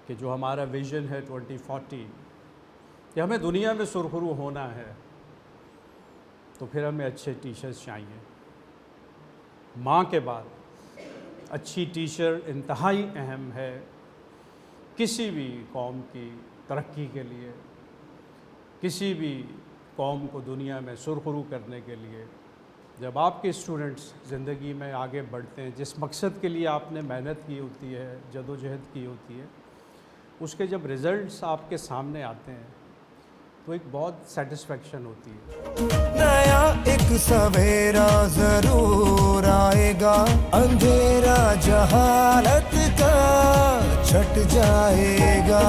کہ جو ہمارا ویژن ہے 2040 کہ ہمیں دنیا میں سرخرو ہونا ہے، تو پھر ہمیں اچھے ٹیچرز چاہیے۔ ماں کے بعد اچھی ٹیچر انتہائی اہم ہے کسی بھی قوم کی ترقی کے لیے، کسی بھی قوم کو دنیا میں سرخرو کرنے کے لیے۔ جب آپ کے اسٹوڈنٹس زندگی میں آگے بڑھتے ہیں، جس مقصد کے لیے آپ نے محنت کی ہوتی ہے، جد و جہد کی ہوتی ہے، اس کے جب رزلٹس آپ کے سامنے آتے ہیں تو ایک بہت سیٹسفیکشن ہوتی ہے۔ نیا ایک سویرا ضرور آئے گا، اندھیرا جہالت کا چھٹ جائے گا،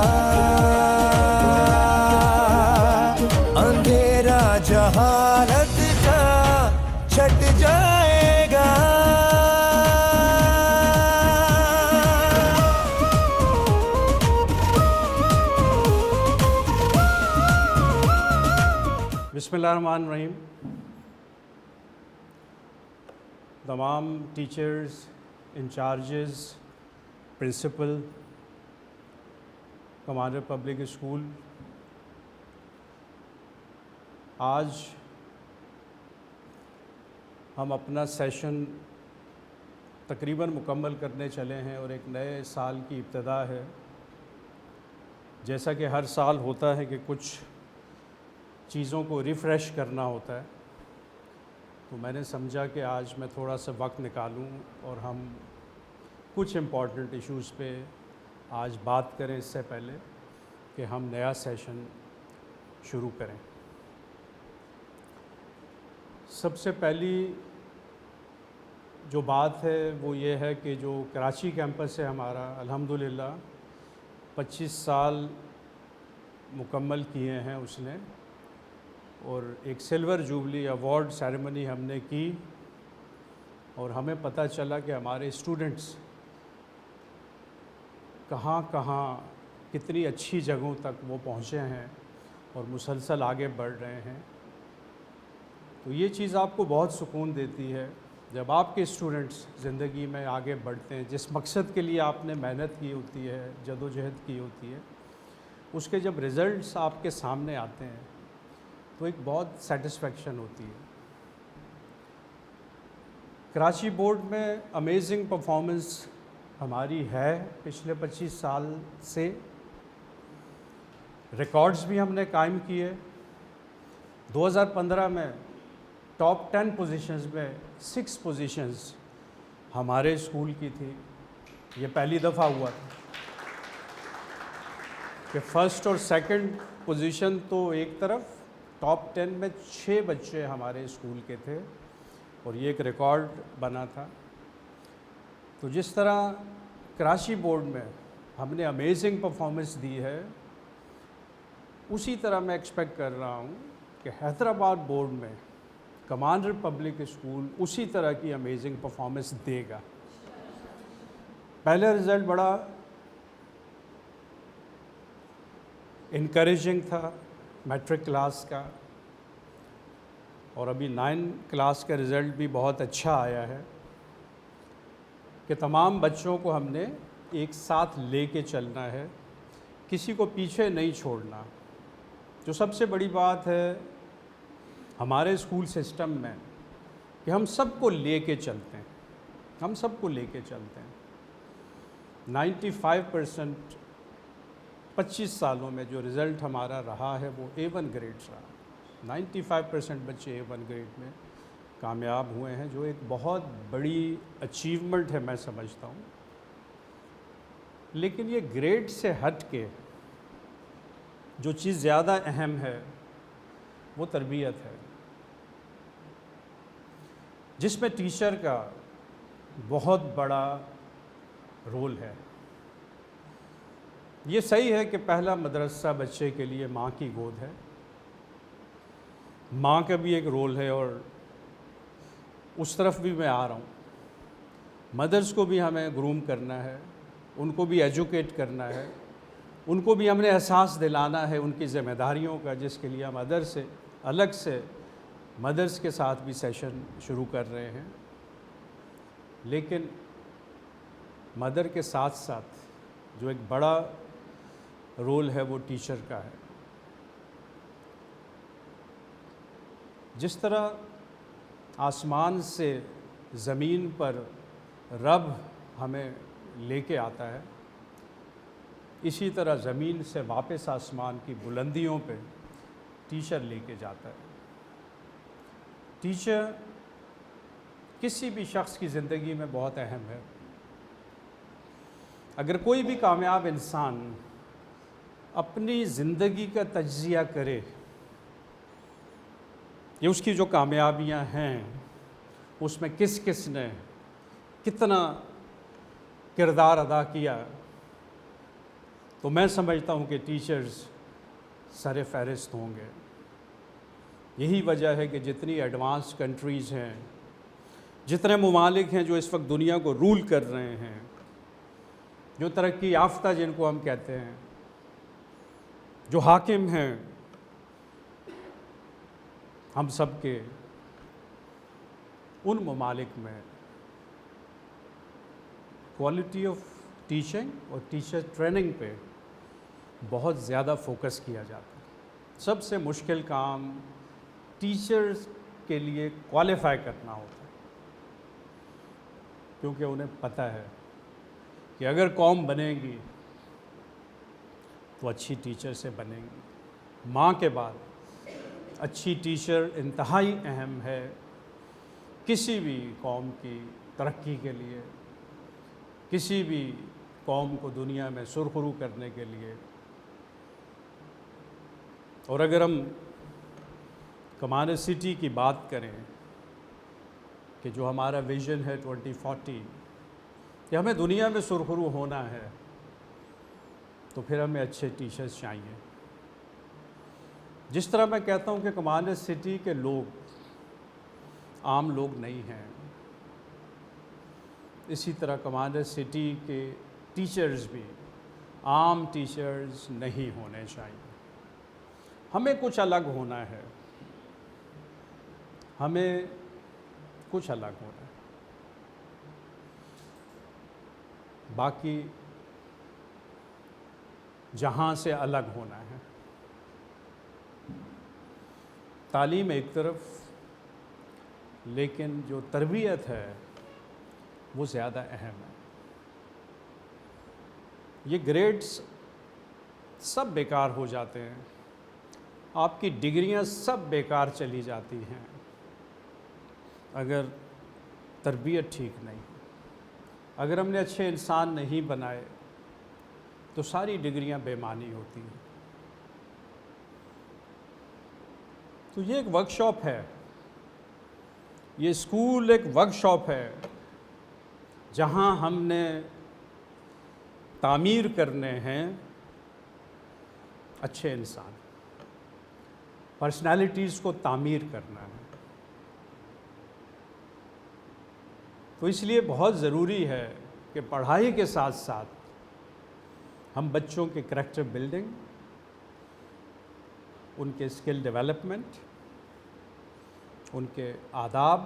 اندھیرا جہالت کا چھٹ جائے گا۔ بسم اللہ الرحمن الرحیم۔ تمام teachers, incharges, principal, commander public school, آج ہم اپنا سیشن تقریباً مکمل کرنے چلے ہیں اور ایک نئے سال کی ابتدا ہے۔ جیسا کہ ہر سال ہوتا ہے کہ کچھ چیزوں کو ریفریش کرنا ہوتا ہے، تو میں نے سمجھا کہ آج میں تھوڑا سا وقت نکالوں اور ہم کچھ امپورٹنٹ ایشوز پہ آج بات کریں اس سے پہلے کہ ہم نیا سیشن شروع کریں۔ سب سے پہلی جو بات ہے وہ یہ ہے کہ جو کراچی کیمپس ہے ہمارا، الحمدللہ 25 سال مکمل کیے ہیں اس نے، اور ایک سلور جوبلی ایوارڈ سیریمنی ہم نے کی، اور ہمیں پتہ چلا کہ ہمارے اسٹوڈنٹس کہاں کہاں کتنی اچھی جگہوں تک وہ پہنچے ہیں اور مسلسل آگے بڑھ رہے ہیں۔ تو یہ چیز آپ کو بہت سکون دیتی ہے جب آپ کے اسٹوڈنٹس زندگی میں آگے بڑھتے ہیں، جس مقصد کے لیے آپ نے محنت کی ہوتی ہے، جد و جہد کی ہوتی ہے، اس کے جب رزلٹس آپ کے سامنے آتے ہیں تو ایک بہت سیٹسفیکشن ہوتی ہے۔ کراچی بورڈ میں امیزنگ پرفارمنس ہماری ہے پچھلے 25 سال سے، ریکارڈز بھی ہم نے قائم کیے۔ 2015 میں ٹاپ 10 پوزیشنز میں 6 پوزیشنز ہمارے اسکول کی تھی۔ یہ پہلی دفعہ ہوا تھا کہ فرسٹ اور سیکنڈ پوزیشن تو ایک طرف، ٹاپ 10 میں 6 بچے ہمارے اسکول کے تھے، اور یہ ایک ریکارڈ بنا تھا۔ تو جس طرح کراچی بورڈ میں ہم نے امیزنگ پرفارمنس دی ہے، اسی طرح میں ایکسپیکٹ کر رہا ہوں کہ حیدرآباد بورڈ میں کمانڈر پبلک اسکول اسی طرح کی امیزنگ پرفارمنس دے گا۔ پہلا رزلٹ بڑا انکریجنگ تھا میٹرک کلاس کا، اور ابھی 9 کلاس کا رزلٹ بھی بہت اچھا آیا ہے کہ تمام بچوں کو ہم نے ایک ساتھ لے کے چلنا ہے، کسی کو پیچھے نہیں چھوڑنا۔ جو سب سے بڑی بات ہے ہمارے اسکول سسٹم میں کہ ہم سب کو لے کے چلتے ہیں، ہم سب کو لے کے چلتے ہیں۔ 95% 25 سالوں میں جو رزلٹ ہمارا رہا ہے وہ A1 گریڈ رہا۔ 95% بچے A1 گریڈ میں کامیاب ہوئے ہیں، جو ایک بہت بڑی اچیومنٹ ہے میں سمجھتا ہوں۔ لیکن یہ گریڈ سے ہٹ کے جو چیز زیادہ اہم ہے وہ تربیت ہے، جس میں ٹیچر کا بہت بڑا رول ہے۔ یہ صحیح ہے کہ پہلا مدرسہ بچے کے لیے ماں کی گود ہے، ماں کا بھی ایک رول ہے، اور اس طرف بھی میں آ رہا ہوں۔ مدرس کو بھی ہمیں گروم کرنا ہے، ان کو بھی ایجوکیٹ کرنا ہے، ان کو بھی ہم نے احساس دلانا ہے ان کی ذمہ داریوں کا، جس کے لیے ہم ادر سے الگ سے مدرس کے ساتھ بھی سیشن شروع کر رہے ہیں۔ لیکن مدر کے ساتھ ساتھ جو ایک بڑا رول ہے وہ ٹیچر کا ہے. جس طرح آسمان سے زمین پر رب ہمیں لے کے آتا ہے، اسی طرح زمین سے واپس آسمان کی بلندیوں پہ ٹیچر لے کے جاتا ہے. ٹیچر کسی بھی شخص کی زندگی میں بہت اہم ہے. اگر کوئی بھی کامیاب انسان اپنی زندگی کا تجزیہ کرے، یہ اس کی جو کامیابیاں ہیں اس میں کس کس نے کتنا کردار ادا کیا، تو میں سمجھتا ہوں کہ ٹیچرز سر فہرست ہوں گے. یہی وجہ ہے کہ جتنی ایڈوانس کنٹریز ہیں، جتنے ممالک ہیں جو اس وقت دنیا کو رول کر رہے ہیں، جو ترقی یافتہ جن کو ہم کہتے ہیں، جو حاکم ہیں، ہم سب کے ان ممالک میں کوالٹی آف ٹیچنگ اور ٹیچر ٹریننگ پہ بہت زیادہ فوکس کیا جاتا ہے. سب سے مشکل کام ٹیچرز کے لیے کوالیفائی کرنا ہوتا ہے، کیونکہ انہیں پتہ ہے کہ اگر قوم بنے گی تو اچھی ٹیچر سے بنے گی. ماں کے بعد اچھی ٹیچر انتہائی اہم ہے کسی بھی قوم کی ترقی کے لیے، کسی بھی قوم کو دنیا میں سرخرو کرنے کے لیے. اور اگر ہم کمان سٹی کی بات کریں کہ جو ہمارا ویژن ہے 2040 کہ ہمیں دنیا میں سرخرو ہونا ہے، تو پھر ہمیں اچھے ٹیچرز چاہیے. جس طرح میں کہتا ہوں کہ کمان سٹی کے لوگ عام لوگ نہیں ہیں، اسی طرح کمان سٹی کے ٹیچرز بھی عام ٹیچرز نہیں ہونے چاہیے. ہمیں کچھ الگ ہونا ہے، ہمیں کچھ الگ ہونا ہے. باقی جہاں سے الگ ہونا ہے. تعلیم ایک طرف، لیکن جو تربیت ہے وہ زیادہ اہم ہے. یہ گریڈز سب بیکار ہو جاتے ہیں، آپ کی ڈگریاں سب بیکار چلی جاتی ہیں اگر تربیت ٹھیک نہیں. اگر ہم نے اچھے انسان نہیں بنائے تو ساری ڈگریاں بے معنی ہوتی ہیں. تو یہ ایک ورک شاپ ہے، یہ اسکول ایک ورک شاپ ہے جہاں ہم نے تعمیر کرنے ہیں اچھے انسان، پرسنالٹیز کو تعمیر کرنا ہے. تو اس لیے بہت ضروری ہے کہ پڑھائی کے ساتھ ساتھ ہم بچوں کے کریکٹر بلڈنگ، ان کے اسکل ڈیولپمنٹ، ان کے آداب،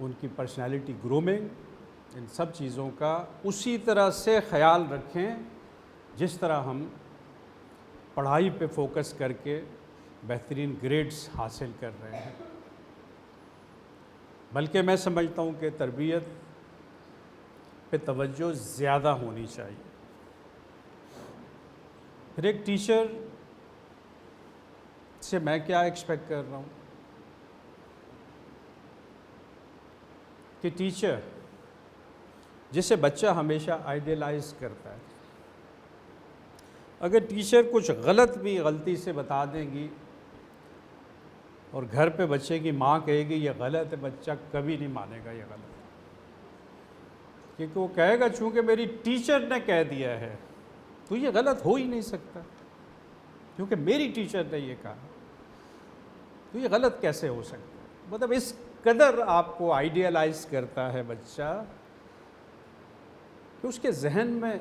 ان کی پرسنالٹی گرومنگ، ان سب چیزوں کا اسی طرح سے خیال رکھیں جس طرح ہم پڑھائی پہ فوکس کر کے بہترین گریڈز حاصل کر رہے ہیں. بلکہ میں سمجھتا ہوں کہ تربیت پہ توجہ زیادہ ہونی چاہیے. پھر ایک ٹیچر سے میں کیا ایکسپیکٹ کر رہا ہوں کہ ٹیچر جسے بچہ ہمیشہ آئیڈیلائز کرتا ہے، اگر ٹیچر کچھ غلط بھی غلطی سے بتا دیں گی اور گھر پہ بچے کی ماں کہے گی یہ غلط ہے، بچہ کبھی نہیں مانے گا یہ غلط ہے، کیونکہ وہ کہے گا چونکہ میری ٹیچر نے کہہ دیا ہے تو یہ غلط ہو ہی نہیں سکتا، کیونکہ میری ٹیچر نے یہ کہا تو یہ غلط کیسے ہو سکتا ہے. مطلب اس قدر آپ کو آئیڈیالائز کرتا ہے بچہ کہ اس کے ذہن میں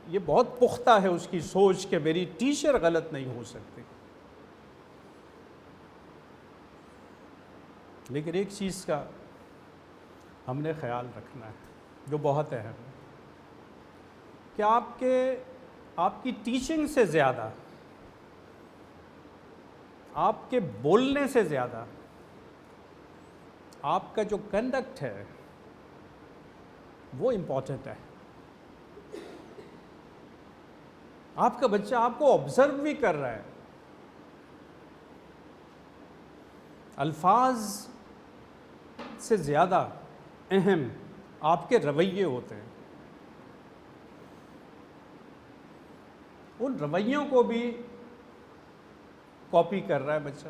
یہ بہت پختہ ہے اس کی سوچ کہ میری ٹیچر غلط نہیں ہو سکتی. لیکن ایک چیز کا ہم نے خیال رکھنا ہے جو بہت اہم ہے کہ آپ کی ٹیچنگ سے زیادہ، آپ کے بولنے سے زیادہ آپ کا جو کنڈکٹ ہے وہ امپورٹنٹ ہے۔ آپ کا بچہ آپ کو آبزرو بھی کر رہا ہے، الفاظ سے زیادہ اہم آپ کے رویے ہوتے ہیں۔ ان رویوں کو بھی کاپی کر رہا ہے بچہ۔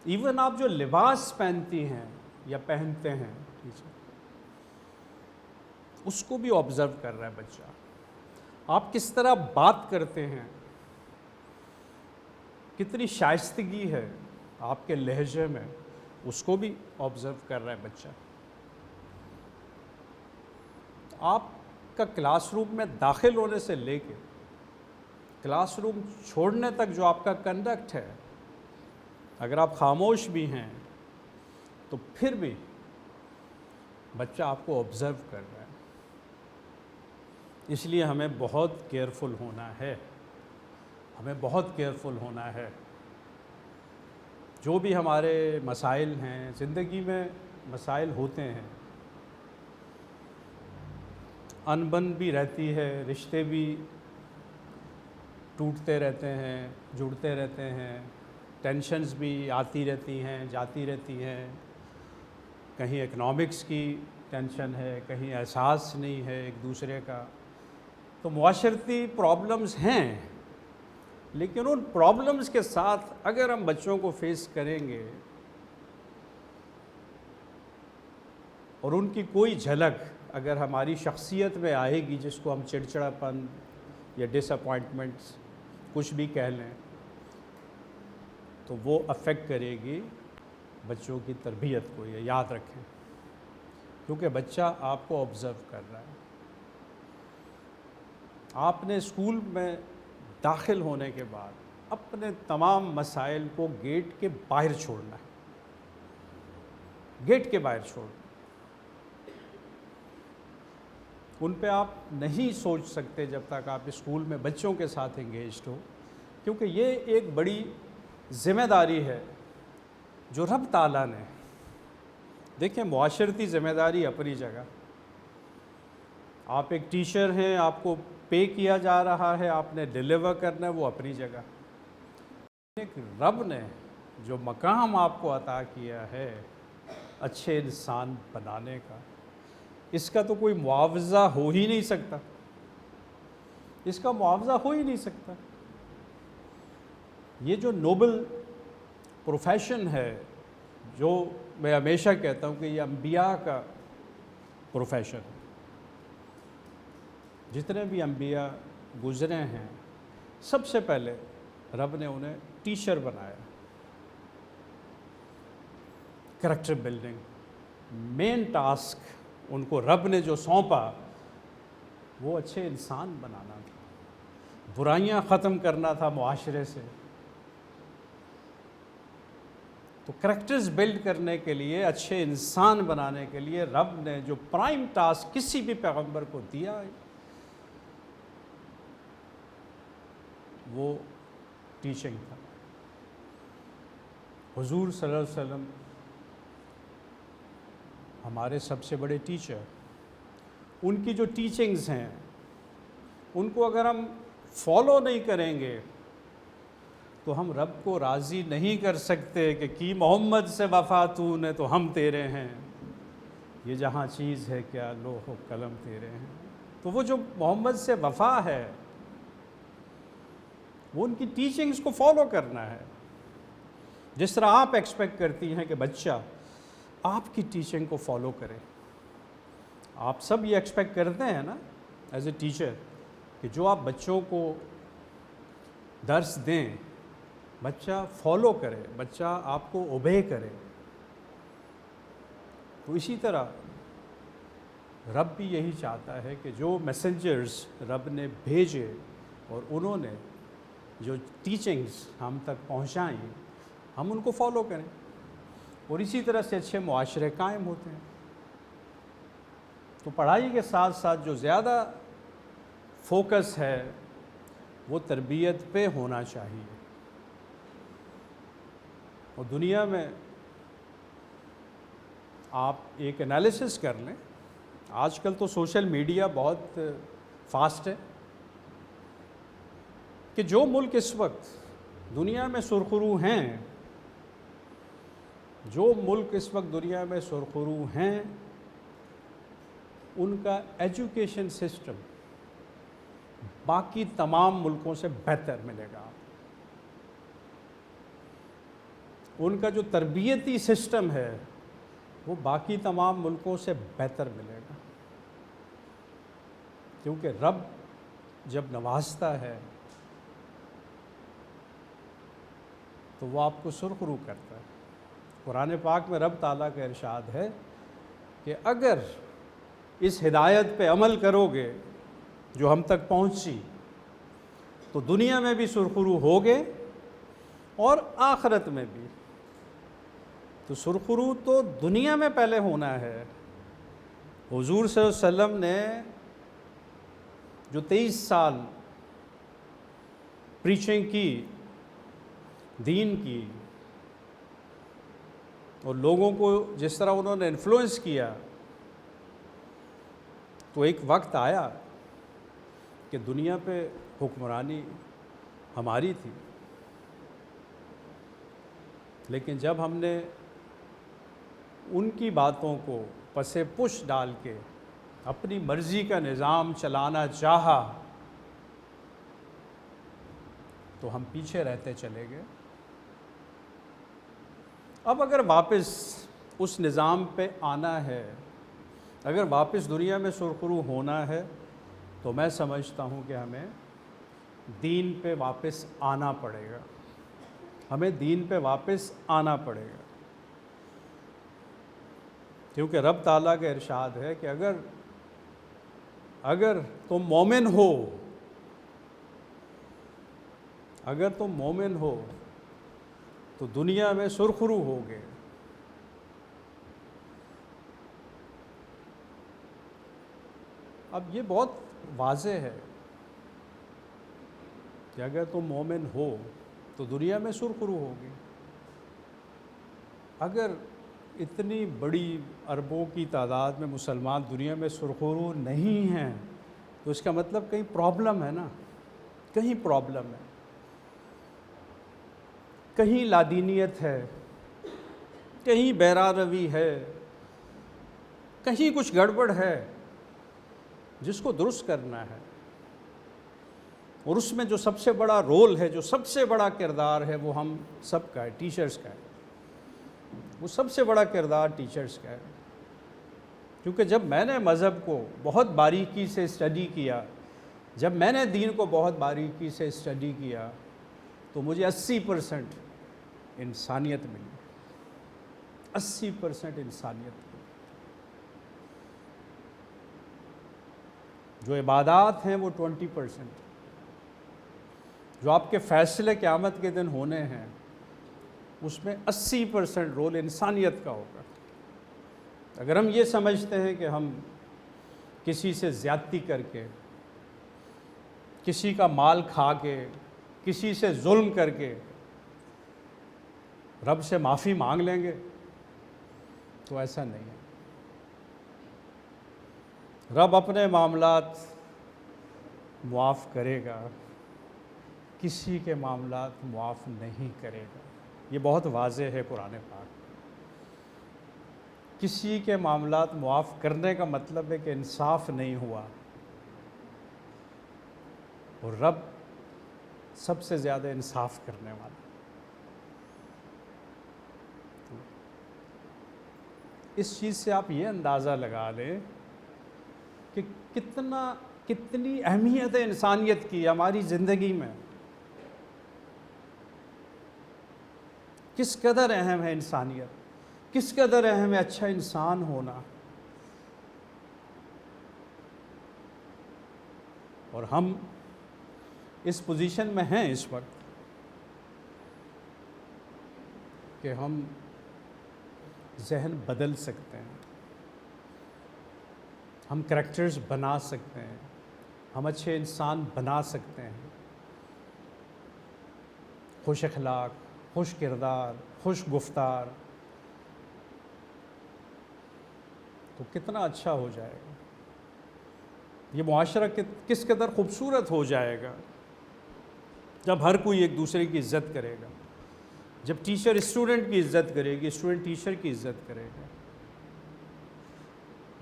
ایون آپ جو لباس پہنتی ہیں یا پہنتے ہیں اس کو بھی آبزرو کر رہا ہے بچہ۔ آپ کس طرح بات کرتے ہیں، کتنی شائستگی ہے آپ کے لہجے میں، اس کو بھی آبزرو کر رہا ہے بچہ۔ آپ کا کلاس روم میں داخل ہونے سے لے کے کلاس روم چھوڑنے تک جو آپ کا کنڈکٹ ہے، اگر آپ خاموش بھی ہیں تو پھر بھی بچہ آپ کو آبزرو کر رہا ہے۔ اس لیے ہمیں بہت کیئرفل ہونا ہے، ہمیں بہت کیئرفل ہونا ہے۔ جو بھی ہمارے مسائل ہیں، زندگی میں مسائل ہوتے ہیں، انبن بھی رہتی ہے، رشتے بھی ٹوٹتے رہتے ہیں، جڑتے رہتے ہیں، ٹینشنز بھی آتی رہتی ہیں، جاتی رہتی ہیں، کہیں اکنامکس کی ٹینشن ہے، کہیں احساس نہیں ہے ایک دوسرے کا۔ تو معاشرتی پرابلمز ہیں، لیکن ان پرابلمز کے ساتھ اگر ہم بچوں کو فیس کریں گے اور ان کی کوئی جھلک اگر ہماری شخصیت میں آئے گی، جس کو ہم چڑچڑاپن یا ڈس اپوائنٹمنٹس کچھ بھی کہہ لیں، تو وہ افیکٹ کرے گی بچوں کی تربیت کو۔ یہ یاد رکھیں، کیونکہ بچہ آپ کو آبزرو کر رہا ہے۔ آپ نے اسکول میں داخل ہونے کے بعد اپنے تمام مسائل کو گیٹ کے باہر چھوڑنا ہے، گیٹ کے باہر چھوڑنا۔ ان پہ آپ نہیں سوچ سکتے جب تک آپ اسکول میں بچوں کے ساتھ انگیجڈ ہو، کیونکہ یہ ایک بڑی ذمہ داری ہے جو رب تعالیٰ نے، دیکھیں معاشرتی ذمہ داری اپنی جگہ، آپ ایک ٹیچر ہیں، آپ کو پے کیا جا رہا ہے، آپ نے ڈیلیور کرنا ہے، وہ اپنی جگہ۔ ایک رب نے جو مقام آپ کو عطا کیا ہے اچھے انسان بنانے کا، اس کا تو کوئی معاوضہ ہو ہی نہیں سکتا، اس کا معاوضہ ہو ہی نہیں سکتا۔ یہ جو نوبل پروفیشن ہے، جو میں ہمیشہ کہتا ہوں کہ یہ انبیاء کا پروفیشن ہے۔ جتنے بھی انبیاء گزرے ہیں، سب سے پہلے رب نے انہیں ٹیچر بنایا۔ کریکٹر بلڈنگ مین ٹاسک ان کو رب نے جو سونپا، وہ اچھے انسان بنانا تھا، برائیاں ختم کرنا تھا معاشرے سے۔ تو کریکٹرز بلڈ کرنے کے لیے، اچھے انسان بنانے کے لیے رب نے جو پرائم ٹاسک کسی بھی پیغمبر کو دیا ہے، وہ ٹیچنگ تھا۔ حضور صلی اللہ علیہ وسلم ہمارے سب سے بڑے ٹیچر، ان کی جو ٹیچنگز ہیں ان کو اگر ہم فالو نہیں کریں گے تو ہم رب کو راضی نہیں کر سکتے کہ کی محمد سے وفا تو نے تو ہم تیرے ہیں، یہ جہاں چیز ہے کیا لوح و قلم تیرے ہیں۔ تو وہ جو محمد سے وفا ہے، وہ ان کی ٹیچنگز کو فالو کرنا ہے، جس طرح آپ ایکسپیکٹ کرتی ہیں کہ بچہ آپ کی ٹیچنگ کو فالو کرے۔ آپ سب یہ ایکسپیکٹ کرتے ہیں نا ایز اے ٹیچر کہ جو آپ بچوں کو درس دیں، بچہ فالو کرے، بچہ آپ کو اوبے کرے۔ تو اسی طرح رب بھی یہی چاہتا ہے کہ جو میسنجرز رب نے بھیجے اور انہوں نے جو ٹیچنگز ہم تک پہنچائیں، ہم ان کو فالو کریں، اور اسی طرح سے اچھے معاشرے قائم ہوتے ہیں۔ تو پڑھائی کے ساتھ ساتھ جو زیادہ فوکس ہے وہ تربیت پہ ہونا چاہیے. اور دنیا میں آپ ایک انالیسس کر لیں، آج کل تو سوشل میڈیا بہت فاسٹ ہے، کہ جو ملک اس وقت دنیا میں سرخرو ہیں، جو ملک اس وقت دنیا میں سرخرو ہیں، ان کا ایجوکیشن سسٹم باقی تمام ملکوں سے بہتر ملے گا. ان کا جو تربیتی سسٹم ہے وہ باقی تمام ملکوں سے بہتر ملے گا، کیونکہ رب جب نوازتا ہے تو وہ آپ کو سرخرو کرتا ہے. قرآن پاک میں رب تعالیٰ کا ارشاد ہے کہ اگر اس ہدایت پہ عمل کرو گے جو ہم تک پہنچی تو دنیا میں بھی سرخرو ہوگے اور آخرت میں بھی. تو سرخرو تو دنیا میں پہلے ہونا ہے. حضور صلی اللہ علیہ وسلم نے جو 23 سال پریچنگ کی، دین کی، اور لوگوں کو جس طرح انہوں نے انفلوئنس کیا، تو ایک وقت آیا کہ دنیا پہ حکمرانی ہماری تھی، لیکن جب ہم نے ان کی باتوں کو پس پش ڈال کے اپنی مرضی کا نظام چلانا چاہا تو ہم پیچھے رہتے چلے گئے. اب اگر واپس اس نظام پہ آنا ہے، اگر واپس دنیا میں سرخرو ہونا ہے، تو میں سمجھتا ہوں کہ ہمیں دین پہ واپس آنا پڑے گا. ہمیں دین پہ واپس آنا پڑے گا، کیونکہ رب تعالیٰ کا ارشاد ہے کہ اگر تم مومن ہو، اگر تم مومن ہو تو دنیا میں سرخرو ہوگے. اب یہ بہت واضح ہے کہ اگر تم مومن ہو تو دنیا میں سرخرو ہوگی. اگر اتنی بڑی اربوں کی تعداد میں مسلمان دنیا میں سرخرو نہیں ہیں تو اس کا مطلب کہیں پرابلم ہے نا، کہیں پرابلم ہے، کہیں لادینیت ہے، کہیں بیرا روی ہے، کہیں کچھ گڑبڑ ہے جس کو درست کرنا ہے. اور اس میں جو سب سے بڑا رول ہے، جو سب سے بڑا کردار ہے، وہ ہم سب کا ہے، ٹیچرز کا ہے. وہ سب سے بڑا کردار ٹیچرز کا ہے. کیونکہ جب میں نے مذہب کو بہت باریکی سے اسٹڈی کیا، جب میں نے دین کو بہت باریکی سے اسٹڈی کیا، تو مجھے 80% انسانیت ملی. 80% انسانیت ملی. جو عبادات ہیں وہ 20%. جو آپ کے فیصلے قیامت کے دن ہونے ہیں اس میں 80% رول انسانیت کا ہوگا. اگر ہم یہ سمجھتے ہیں کہ ہم کسی سے زیادتی کر کے، کسی کا مال کھا کے، کسی سے ظلم کر کے رب سے معافی مانگ لیں گے تو ایسا نہیں ہے. رب اپنے معاملات معاف کرے گا، کسی کے معاملات معاف نہیں کرے گا. یہ بہت واضح ہے قرآن پاک. کسی کے معاملات معاف کرنے کا مطلب ہے کہ انصاف نہیں ہوا، اور رب سب سے زیادہ انصاف کرنے والا. اس چیز سے آپ یہ اندازہ لگا لیں کہ کتنی اہمیت ہے انسانیت کی ہماری زندگی میں. کس قدر اہم ہے انسانیت، کس قدر اہم ہے اچھا انسان ہونا. اور ہم اس پوزیشن میں ہیں اس وقت کہ ہم ذہن بدل سکتے ہیں. ہم کریکٹرز بنا سکتے ہیں، ہم اچھے انسان بنا سکتے ہیں، خوش اخلاق، خوش کردار، خوش گفتار، تو کتنا اچھا ہو جائے گا، یہ معاشرہ کس قدر خوبصورت ہو جائے گا جب ہر کوئی ایک دوسرے کی عزت کرے گا، جب ٹیچر اسٹوڈنٹ کی عزت کرے گی، اسٹوڈنٹ ٹیچر کی عزت کرے گا،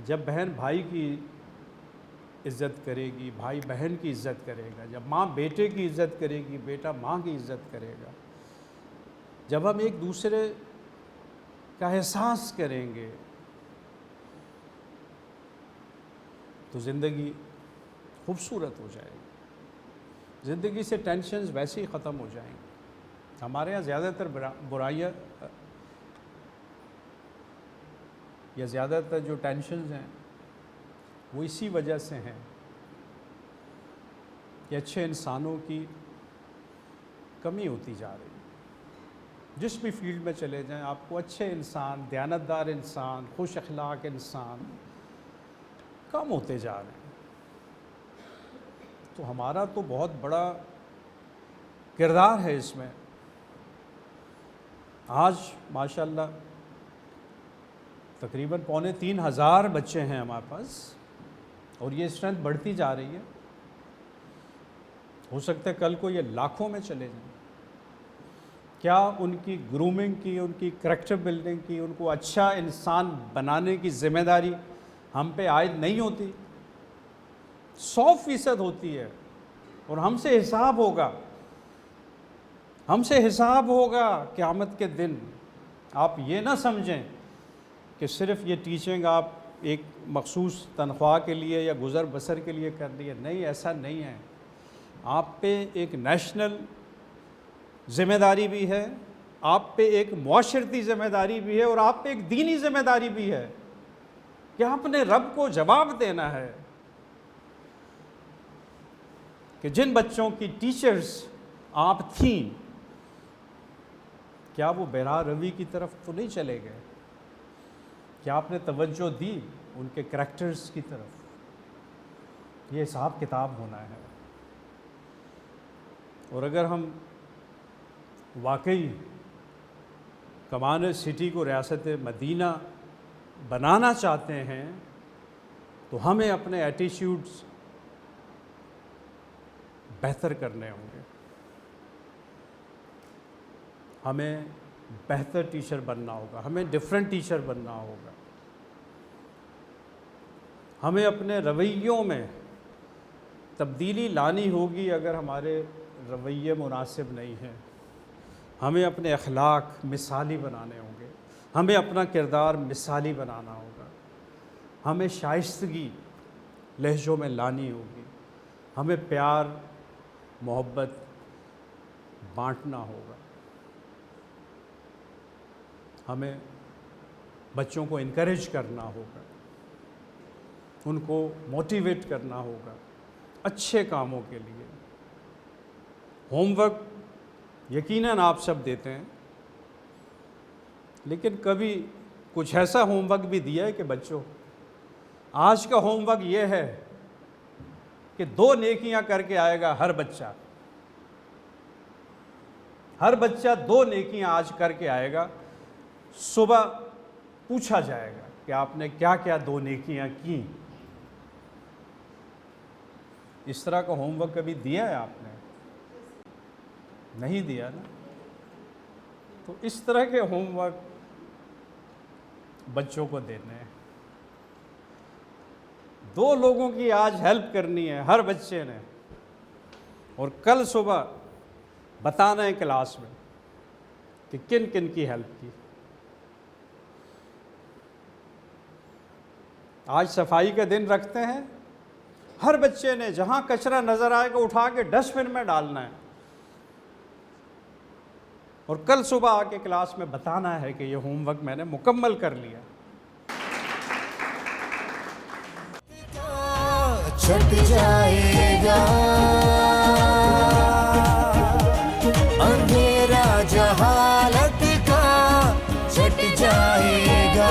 جب بہن بھائی کی عزت کرے گی، بھائی بہن کی عزت کرے گا، جب ماں بیٹے کی عزت کرے گی، بیٹا ماں کی عزت کرے گا، جب ہم ایک دوسرے کا احساس کریں گے تو زندگی خوبصورت ہو جائے گی، زندگی سے ٹینشنز ویسے ہی ختم ہو جائیں گے۔ ہمارے ہاں زیادہ تر برائیاں یا زیادہ تر جو ٹینشنز ہیں وہ اسی وجہ سے ہیں کہ اچھے انسانوں کی کمی ہوتی جا رہی ہے۔ جس بھی فیلڈ میں چلے جائیں آپ کو اچھے انسان، دیانتدار انسان، خوش اخلاق انسان کم ہوتے جا رہے ہیں۔ تو ہمارا تو بہت بڑا کردار ہے اس میں۔ آج ماشاءاللہ تقریباً 2,500 بچے ہیں ہمارے پاس، اور یہ اسٹرینتھ بڑھتی جا رہی ہے، ہو سکتا ہے کل کو یہ لاکھوں میں چلے جائیں۔ کیا ان کی گرومنگ کی، ان کی کریکٹر بلڈنگ کی، ان کو اچھا انسان بنانے کی ذمہ داری ہم پہ عائد نہیں ہوتی؟ 100% ہوتی ہے، اور ہم سے حساب ہوگا، ہم سے حساب ہوگا قیامت کے دن۔ آپ یہ نہ سمجھیں کہ صرف یہ ٹیچنگ آپ ایک مخصوص تنخواہ کے لیے یا گزر بسر کے لیے کر رہی ہے، نہیں، ایسا نہیں ہے۔ آپ پہ ایک نیشنل ذمہ داری بھی ہے، آپ پہ ایک معاشرتی ذمہ داری بھی ہے، اور آپ پہ ایک دینی ذمہ داری بھی ہے کہ آپ نے رب کو جواب دینا ہے کہ جن بچوں کی ٹیچرز آپ تھیں، کیا وہ بہرا روی کی طرف تو نہیں چلے گئے؟ کیا آپ نے توجہ دی ان کے کریکٹرز کی طرف؟ یہ حساب کتاب ہونا ہے۔ اور اگر ہم واقعی کمان سٹی کو ریاست مدینہ بنانا چاہتے ہیں تو ہمیں اپنے ایٹیٹیوڈز بہتر کرنے ہوں گے، ہمیں بہتر ٹیچر بننا ہوگا، ہمیں ڈیفرنٹ ٹیچر بننا ہوگا، ہمیں اپنے رویوں میں تبدیلی لانی ہوگی۔ اگر ہمارے رویے مناسب نہیں ہیں، ہمیں اپنے اخلاق مثالی بنانے ہوں گے، ہمیں اپنا کردار مثالی بنانا ہوگا، ہمیں شائستگی لہجوں میں لانی ہوگی، ہمیں پیار محبت بانٹنا ہوگا، ہمیں بچوں کو انکریج کرنا ہوگا، ان کو موٹیویٹ کرنا ہوگا اچھے کاموں کے لیے۔ ہوم ورک یقیناً آپ سب دیتے ہیں، لیکن کبھی کچھ ایسا ہوم ورک بھی دیا ہے کہ بچوں، آج کا ہوم ورک یہ ہے کہ 2 نیکیاں کر کے آئے گا ہر بچہ، ہر بچہ 2 نیکیاں آج کر کے آئے گا۔ صبح پوچھا جائے گا کہ آپ نے کیا کیا 2 نیکیاں کی۔ اس طرح کا ہوم ورک کبھی دیا ہے آپ نے؟ نہیں دیا نا۔ تو اس طرح کے ہوم ورک بچوں کو دینے ہیں۔ 2 لوگوں کی آج ہیلپ کرنی ہے ہر بچے نے، اور کل صبح بتانا ہے کلاس میں کہ کن کن کی ہیلپ کی۔ آج صفائی کا دن رکھتے ہیں، ہر بچے نے جہاں کچرا نظر آئے گا اٹھا کے ڈسٹ بن میں ڈالنا ہے، اور کل صبح آ کے کلاس میں بتانا ہے کہ یہ ہوم ورک میں نے مکمل کر لیا۔ چھٹ جائے گا اندھیرا جہالت کا، چھٹ جائے گا